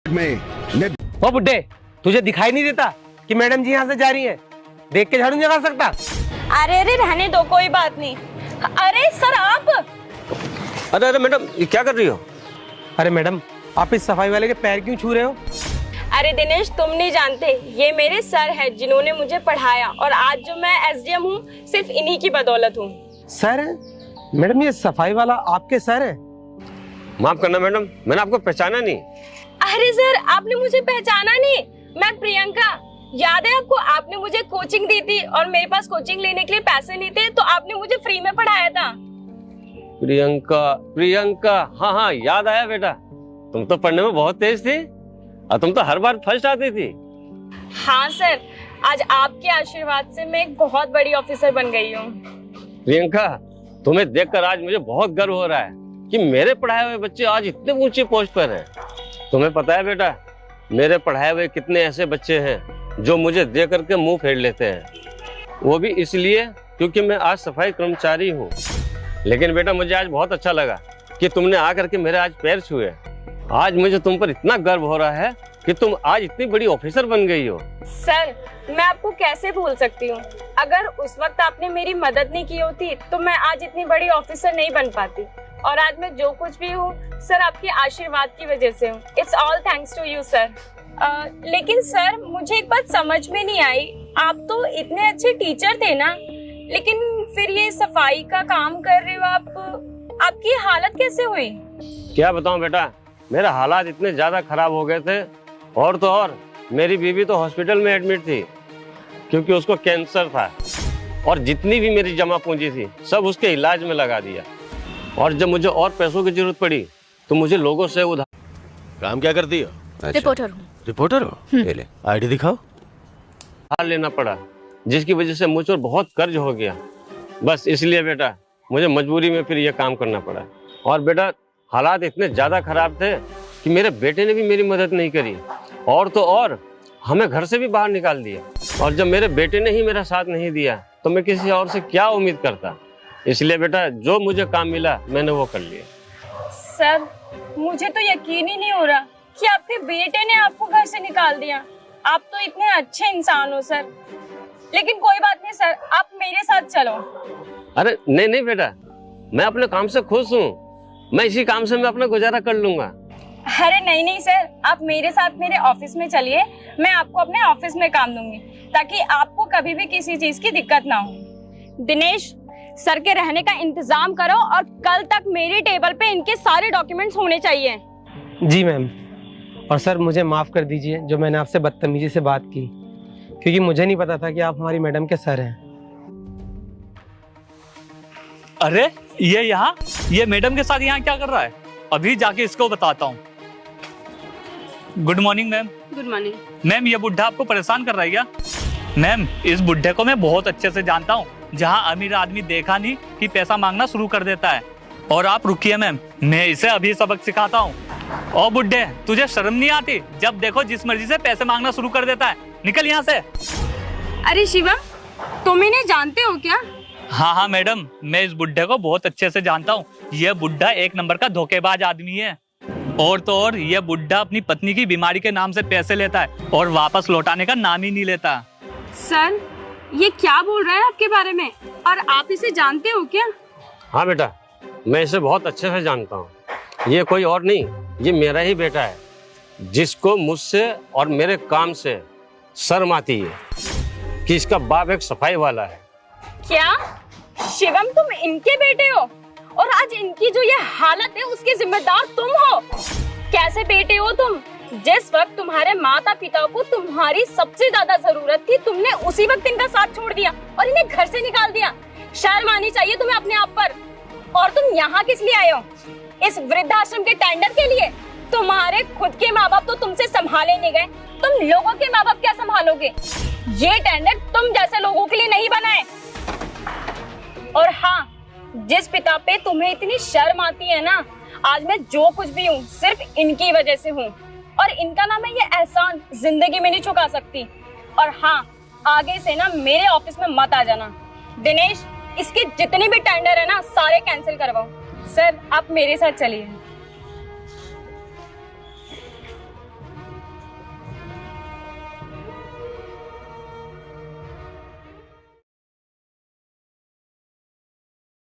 में ओ बुड्ढे, तुझे दिखाई नहीं देता कि मैडम जी यहाँ से जा रही है? देख के झाड़ू नहीं लगा सकता? अरे अरे रहने दो, कोई बात नहीं। अरे सर आप। अरे अरे मैडम, ये क्या कर रही हो? अरे मैडम, आप इस सफाई वाले के पैर क्यों छू रहे हो? अरे दिनेश, तुम नहीं जानते, ये मेरे सर है जिन्होंने मुझे पढ़ाया, और आज जो मैं एसडीएम हूँ सिर्फ इन्हीं की बदौलत हूँ। सर है? मैडम ये सफाई वाला आपके सर है? माफ करना मैडम, मैंने आपको पहचाना नहीं। अरे सर, आपने मुझे पहचाना नहीं? मैं प्रियंका, याद है आपको? आपने मुझे कोचिंग दी थी और मेरे पास कोचिंग लेने के लिए पैसे नहीं थे, तो आपने मुझे फ्री में पढ़ाया था। प्रियंका, प्रियंका, हाँ हाँ याद आया बेटा। तुम तो पढ़ने में बहुत तेज थी और तुम तो हर बार फर्स्ट आती थी। हाँ सर, आज आपके आशीर्वाद से मैं एक बहुत बड़ी ऑफिसर बन गई हूँ। प्रियंका, तुम्हें देखकर आज मुझे बहुत गर्व हो रहा है कि मेरे पढ़ाए हुए बच्चे आज इतने ऊंची पोस्ट पर हैं। तुम्हें पता है बेटा, मेरे पढ़ाए हुए कितने ऐसे बच्चे हैं जो मुझे देख करके मुंह फेर लेते हैं, वो भी इसलिए क्योंकि मैं आज सफाई कर्मचारी हूँ। लेकिन बेटा, मुझे आज बहुत अच्छा लगा कि तुमने आकर के मेरे आज पैर छुए। आज मुझे तुम पर इतना गर्व हो रहा है कि तुम आज इतनी बड़ी ऑफिसर बन गई हो। सर, मैं आपको कैसे भूल सकती हूँ? अगर उस वक्त आपने मेरी मदद नहीं की होती तो मैं आज इतनी बड़ी ऑफिसर नहीं बन पाती। और आज मैं जो कुछ भी हूँ सर, आपके आशीर्वाद की वजह से हूँ। It's all thanks to you sir. लेकिन सर, मुझे एक बात समझ में नहीं आई, आप तो इतने अच्छे टीचर थे ना, लेकिन फिर ये सफाई का काम कर रहे हो आप, आपकी हालत कैसे हुई? क्या बताऊं बेटा, मेरे हालात इतने ज्यादा खराब हो गए थे, और तो और मेरी बीवी तो हॉस्पिटल में एडमिट थी क्योंकि उसको कैंसर था, और जितनी भी मेरी जमा पूंजी थी सब उसके इलाज में लगा दिया। और जब मुझे और पैसों की जरूरत पड़ी तो मुझे लोगों से उधार। काम क्या करती हो? अच्छा। रिपोर्टर हूँ। रिपोर्टर हो? ये ले आईडी दिखाओ। लेना पड़ा, जिसकी वजह से मुझ पर बहुत कर्ज हो गया। बस इसलिए बेटा मुझे मजबूरी में फिर ये काम करना पड़ा। और बेटा, हालात इतने ज्यादा खराब थे कि मेरे बेटे ने भी मेरी मदद नहीं करी, और तो और हमें घर से भी बाहर निकाल दिया। और जब मेरे बेटे ने ही मेरा साथ नहीं दिया तो मैं किसी और से क्या उम्मीद करता। इसलिए बेटा, जो मुझे काम मिला मैंने वो कर लिया। सर, मुझे तो यकीन ही नहीं हो रहा कि आपके बेटे ने आपको घर से निकाल दिया। आप तो इतने अच्छे इंसान हो सर। लेकिन कोई बात नहीं सर, आप मेरे साथ चलो। अरे नहीं नहीं बेटा, मैं अपने काम से खुश हूँ। मैं इसी काम से मैं अपना गुजारा कर लूंगा। अरे नहीं नहीं सर, आप मेरे साथ मेरे ऑफिस में चलिए। मैं आपको अपने ऑफिस में काम दूंगी ताकि आपको कभी भी किसी चीज की दिक्कत ना हो। दिनेश, सर के रहने का इंतजाम करो और कल तक मेरी टेबल पे इनके सारे डॉक्यूमेंट्स होने चाहिए। जी मैम। और सर, मुझे माफ कर दीजिए जो मैंने आपसे बदतमीजी से बात की, क्योंकि मुझे नहीं पता था कि आप हमारी मैडम के सर हैं। अरे ये मैडम के साथ यहाँ क्या कर रहा है? अभी जाके इसको बताता हूँ। Good morning ma'am. Good morning ma'am, ये बुढ़ा आपको परेशान कर रहा है क्या? मैम, इस बुढ़े को मैं बहुत अच्छे से जानता हूँ। जहाँ अमीर आदमी देखा नहीं कि पैसा मांगना शुरू कर देता है। और आप रुकिए मैम, मैं इसे अभी सबक सिखाता हूँ। ओ बुढ़े, तुझे शर्म नहीं आती? जब देखो जिस मर्जी से पैसे मांगना शुरू कर देता है। निकल यहाँ से। अरे शिवम, तुम इन्हें जानते हो क्या? हाँ मैडम, मैं इस बुढ़े को बहुत अच्छे से जानता हूँ। ये बुढ़ा एक नंबर का धोखेबाज आदमी है। और तो और ये बुढ़ा अपनी पत्नी की बीमारी के नाम से पैसे लेता है और वापस लौटाने का नाम ही नहीं लेता। सर, ये क्या बोल रहा है आपके बारे में? और आप इसे जानते हो क्या? हाँ बेटा, मैं इसे बहुत अच्छे से जानता हूँ। ये कोई और नहीं, ये मेरा ही बेटा है, जिसको मुझसे और मेरे काम से शर्म आती है कि इसका बाप एक सफाई वाला है। क्या शिवम, तुम इनके बेटे हो? और आज इनकी जो ये हालत है उसके जिम्मेदार तुम हो? कैसे बेटे हो तुम? जिस वक्त तुम्हारे माता पिता को तुम्हारी सबसे ज्यादा जरूरत थी, तुमने उसी वक्त इनका साथ छोड़ दिया और इन्हें घर से निकाल दिया। शर्म आनी चाहिए तुम्हें अपने आप पर। और तुम यहाँ किस लिए आए हो? इस वृद्धाश्रम के टेंडर के लिए? तुम्हारे खुद के माँ बाप तो तुमसे संभाले नहीं गए, तुम लोगों के माँ बाप क्या संभालोगे? ये टेंडर तुम जैसे लोगों के लिए नहीं बनाए। और हाँ, जिस पिता पे तुम्हें इतनी शर्म आती है ना, आज मैं जो कुछ भी हूँ सिर्फ इनकी वजह से हूँ, और इनका ना मैं ये एहसान जिंदगी में नहीं चुका सकती। और हाँ, आगे से ना मेरे ऑफिस में मत आ जाना। दिनेश, इसके जितने भी टेंडर है ना सारे कैंसिल करवाओ। सर, आप मेरे साथ चलिए।